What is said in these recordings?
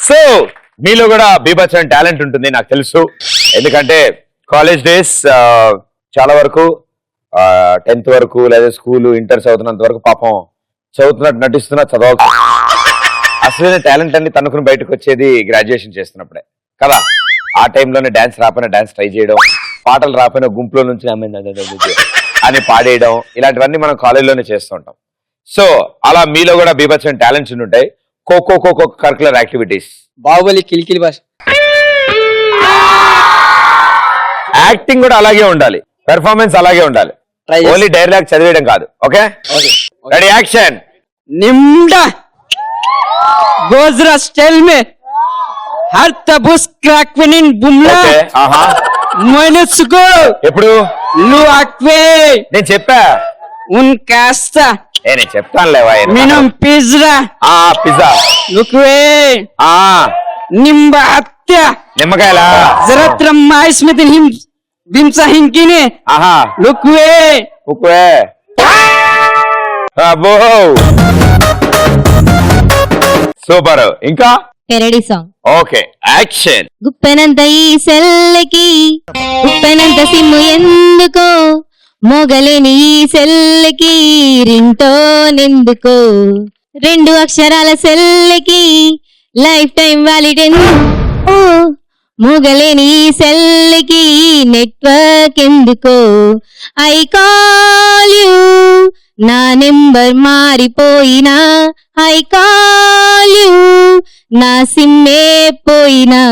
So మీలో కూడా బీభత్సమైన టాలెంట్ ఉంటుంది నాకు తెలుసు. ఎందుకంటే కాలేజ్ డేస్ చాలా వరకు 10th వరకు లేదా స్కూల్ ఇంటర్ చదువుతున్నంత వరకు పాపం చదువుతున్నట్టు నటిస్తున్నా చదవాలి. అసలైన టాలెంట్ అన్ని తనుకుని బయటకు వచ్చేది గ్రాడ్యుయేషన్ చేస్తున్నప్పుడే కదా. ఆ టైంలోనే డాన్స్ రాపోయినా డాన్స్ ట్రై చేయడం, పాటలు రాపోయినా గుంపులో నుంచి అని పాడేయడం, ఇలాంటివన్నీ మనం కాలేజ్లోనే చేస్తూ ఉంటాం. సో అలా మీలో కూడా బీభత్సమైన టాలెంట్స్ ఉంటాయి. ఖోఖో కరికులర్ యాక్టివిటీస్, బాహుబలి కిలికిలి భాష, యాక్టింగ్ కూడా అలాగే ఉండాలి, పెర్ఫార్మెన్స్ అలాగే ఉండాలి. ఓన్లీ డైలాగ్ చదివేయడం కాదు. Okay, ready, action. నిమ్డా గోజ్రా స్టైల్ మే హర్ తబుస్ క్రాక్వినిన్ బుమ్లా మొయినస్కో. ఎప్పుడు నువ్వు అక్వే నేను చెప్పా ఉన్ కాస్తా నేను చెప్తానులే. మినం పిజ్రా పిజ్జా లుక్వే నింబ హత్య నిమ్మకాయలా జరత్రం మాయిస్మితిన్ హిం బింస హింకినే లుక్వే ఉక్వే. అబ్బో సూపర్. ఇంకా పెరడి సాంగ్. Okay, action. గుప్పెనంత ఈ సెల్లకి గుప్పెనంత సిమ్ము ఎందుకో, మొగలేని ఈ సెల్లకి రింటోనెందుకో, 2 అక్షరాల సెల్లకి లైఫ్ టైం వ్యాలిడ్ ఎందుకో, మొగలేని ఈ సెల్లకి నెట్వర్క్ ఎందుకో, ఐ కాల్ యూ నా నెంబర్ మారిపోయినా, ఐ కాల్ యూ నా సిమ్మే పోయినా.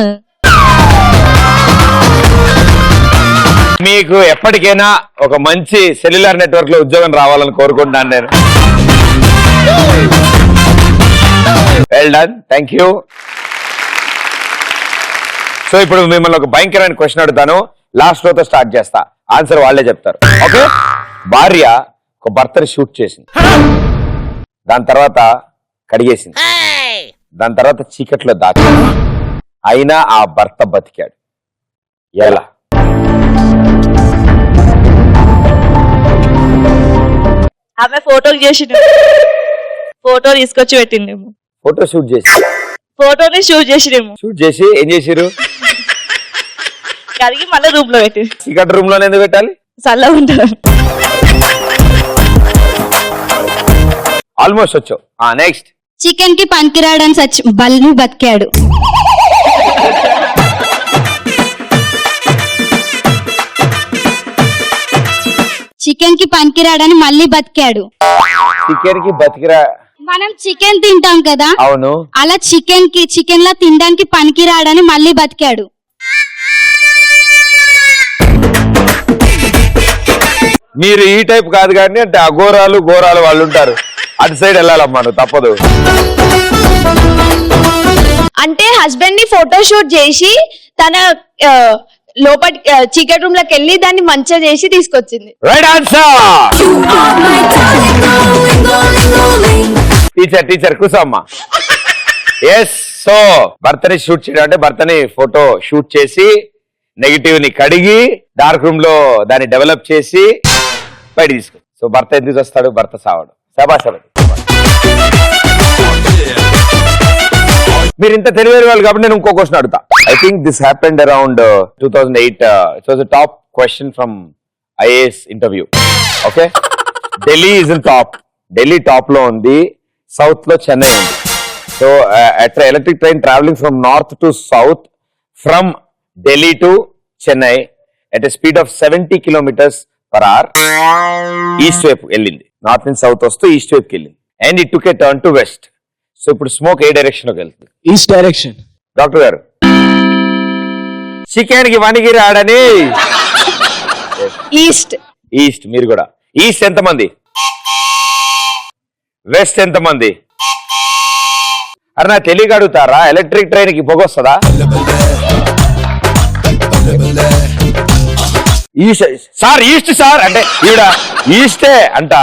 మీకు ఎప్పటికైనా ఒక మంచి సెల్యులార్ నెట్వర్క్ లో ఉద్యోగం రావాలని కోరుకుంటున్నాను నేను. Well done, thank you. So ఇప్పుడు మిమ్మల్ని ఒక భయంకరమైన క్వశ్చన్ అడుగుతాను. లాస్ట్ రోతో స్టార్ట్ చేస్తా, ఆన్సర్ వాళ్ళే చెప్తారు. ఓకే. భార్య ఒక భర్తని షూట్ చేసింది, దాని తర్వాత కడిగేసింది, దాని తర్వాత చీకట్లో దాచింది, అయినా ఆ భర్త బతికాడు. ఎలా? ఆమె ఫోటోలు చేసి ఫోటో తీసుకొచ్చి పెట్టిండేమో. ఫోటో షూట్ చేసి ఫోటోని షూట్ చేసినేమో. షూట్ చేసి ఏం చేసిరు? కడిగి మళ్ళీ రూమ్ లో పెట్టి. చీకటి రూమ్ లోనే ఎందుకు పెట్టాలి? చల్లగా ఉంటారు. ఆల్మోస్ట్ వచ్చావు. నెక్స్ట్. చికెన్ కి పనికిరాడని సచ్చి బల్లి బతికాడు. చికెన్ కి పనికిరాడని మళ్ళీ బతికాడు. చికెన్ కి బతికిరా. మనం చికెన్ తింటాం కదా, అవును, అలా చికెన్ లా తినడానికి పనికిరాడని మళ్ళీ బతికాడు. మీరు ఈ టైప్ కాదు కానీ అంటే అఘోరాలు ఘోరాలు వాళ్ళు ఉంటారు. అటు సైడ్ వెళ్ళాలమ్మా, నువ్వు తప్పదు. అంటే హస్బెండ్ ని ఫోటో షూట్ చేసి తన లోపలి చీకటి రూమ్ లోకి వెళ్ళి దాన్ని మంచిగా చేసి తీసుకొచ్చింది. Right answer. టీచర్ కూసమ్మా. ఎస్. సో భర్తని షూట్ చేయడం అంటే భర్తని ఫోటో షూట్ చేసి నెగిటివ్ ని కడిగి డార్క్ రూమ్ లో దాన్ని డెవలప్ చేసి బయట తీసుకు. సో భర్త ఎందుకు వస్తాడు? భర్త సావడు. శభాష్. మీరు ఇంత తెలియని వాళ్ళు కాబట్టి నేను ఇంకో క్వశ్చన్ అడుగుతా. I think this happened around 2008. It was a top question from IAS interview. Okay. Delhi is in top. Delhi top లో ఉంది, సౌత్ లో చెన్నై ఉంది. So electric train travelling from north to south from Delhi to Chennai at a speed of 70 km/h east వైపు వెళ్ళింది. North నుంచి south వస్తూ east వైపుకి వెళ్ళింది. And it took A turn to west. So ఇప్పుడు స్మోక్ ఏ డైరెక్షన్ లోకి వెళ్తుంది? East direction. డాక్టర్ గారు, చికెన్ కి వనికి రాడని ఈస్ట్. ఈస్ట్. మీరు కూడా ఈస్ట్ ఎంతమంది? వెస్ట్ ఎంతమంది? అరే నా తెలియక అడుగుతారా? ఎలక్ట్రిక్ ట్రైన్ కి పొగ వస్తుందా? ఈస్ట్ సార్, ఈస్ట్ సార్ అంటే ఈవిడ ఈస్టే అంట.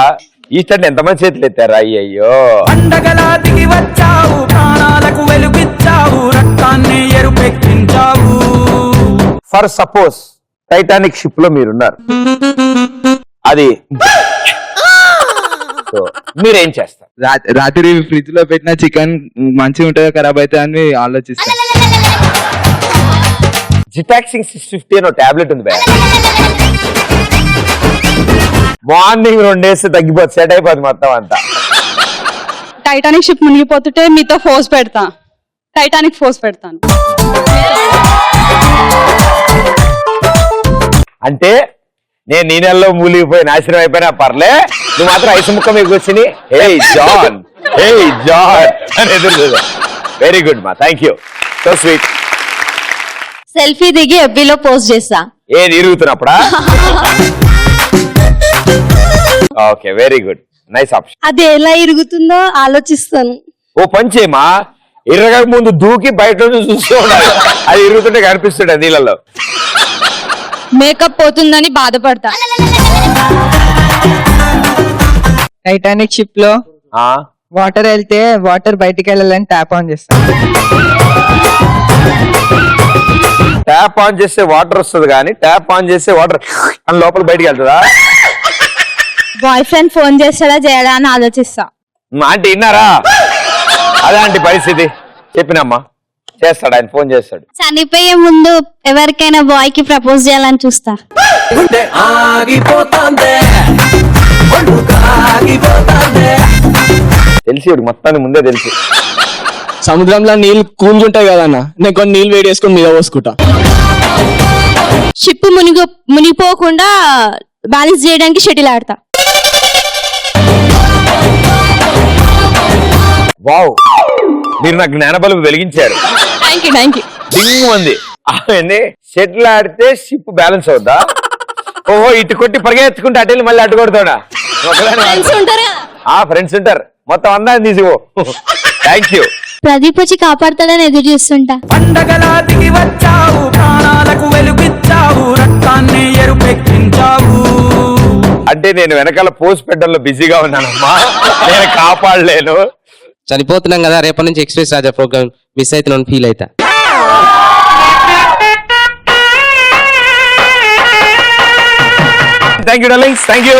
ఈస్ట్ అంటే ఎంతమంది చేతులు ఎత్తారా? అయ్యయ్యో. ఫర్ సపోజ్ టైటానిక్ షిప్ లో మీరున్నారు, అది మీరేం చేస్తారు? రాత్రి ఫ్రిడ్జ్ లో పెట్టిన చికెన్ మంచిగా ఉంటుందో ఖరాబ్ అవుతుంది అని ఆలోచిస్తాను. జిటాక్సింగ్ 650 అని టాబ్లెట్ ఉంది బే. మార్నింగ్ 2 డేస్ తగ్గిపోతుంది, సెట్ అయిపోతుంది మొత్తం అంతా. టైటానిక్ షిప్ మునిగిపోతుంటే మీతో ఫోర్స్ పెడతా, టైటానిక్ ఫోర్స్ పెడతాను. అంటే నేను నీ నెలలో మూలిగిపోయి నాశనం అయిపోయినా పర్లే, నువ్వు మాత్రం ఐసు ముక్క మీకు వచ్చింది హే జాన్ అని ఎదురు. వెరీ గుడ్ మా, thank you, so sweet. Selfie దిగి ఎఫ్బీలో పోస్ట్ చేస్తా. ఏది ఇరుగుతున్నప్పుడా? Okay, very good, nice option. అది ఎలా ఇరుగుతుందో ఆలోచిస్తాను. ఓ పంచేమా, ఇరగక ముందు దూకి బయట నుంచి చూస్తూ ఉండాలి, అది ఇరుగుతుంటే కనిపిస్తుండే నీళ్ళలో. మేకప్ పోతుందని బాధపడతా. టైటానిక్ షిప్ లో ఆ వాటర్ వెళ్తే వాటర్ బయటికి వెళ్ళాలని ట్యాప్ ఆన్ చేస్తాను. ట్యాప్ ఆన్ చేస్తే వాటర్ వస్తుంది కానీ ట్యాప్ ఆన్ చేస్తే వాటర్ అని లోపల బయటికి వెళ్తుందా? బాయ్ ఫ్రెండ్ ఫోన్ చేస్తాడా చేయడా అని ఆలోచిస్తా. ఆంటీ విన్నారా? అదేంటి పరిస్థితి చెప్పినమ్మా, చేస్తాడు ఆయన, ఫోన్ చేస్తాడు. చనిపోయే ముందు ఎవరికైనా బాయ్ కి ప్రపోజ్ చేయాలని చూస్తా. తెలిసి మొత్తాన్ని ముందే తెలిసి. సముద్రంలో నీళ్ళు కూల్గా ఉంటాయి కదన్న, నేను కొన్ని నీళ్ళు వేడి వేసుకొని మీద పోసుకుంటా. షిప్ మునిగిపోకుండా బ్యాలెన్స్ చేయడానికి షటిల్ ఆడతా. వావ్, మీరు నాకు జ్ఞానబలుపు వెలిగించారు. Thank you. డింగ్ ఉంది అవన్నీ. షెటిల్ ఆడితే షిప్ బ్యాలెన్స్ అవుద్దా? ఓహో, ఇటు కొట్టి పరిగెత్తుకుంటే అటు వెళ్ళి మళ్ళీ అడ్డు కొడతాడా? ఫ్రెండ్స్ ఉంటారు, మొత్తం అందాన్ని తీసుకో. Thank you. ప్రదీప్ వచ్చి కాపాడతాడని ఎదురు చూస్తుంటా. పండగలా దిగి వచ్చావు, ప్రాణాలకు వెలుగిచ్చావు, రక్తాన్ని ఎరుపెక్కించావు. అంటే నేను వెనకాల పోస్ట్ పెట్టడంలో బిజీగా ఉన్నానమ్మా, నేను కాపాడలేను. చనిపోతున్నాం కదా, రేపటి నుంచి ఎక్స్ప్రెస్ రాజా ప్రోగ్రామ్ మిస్ అయితే నన్ను ఫీల్ అవుతా. Thank you darlings, thank you.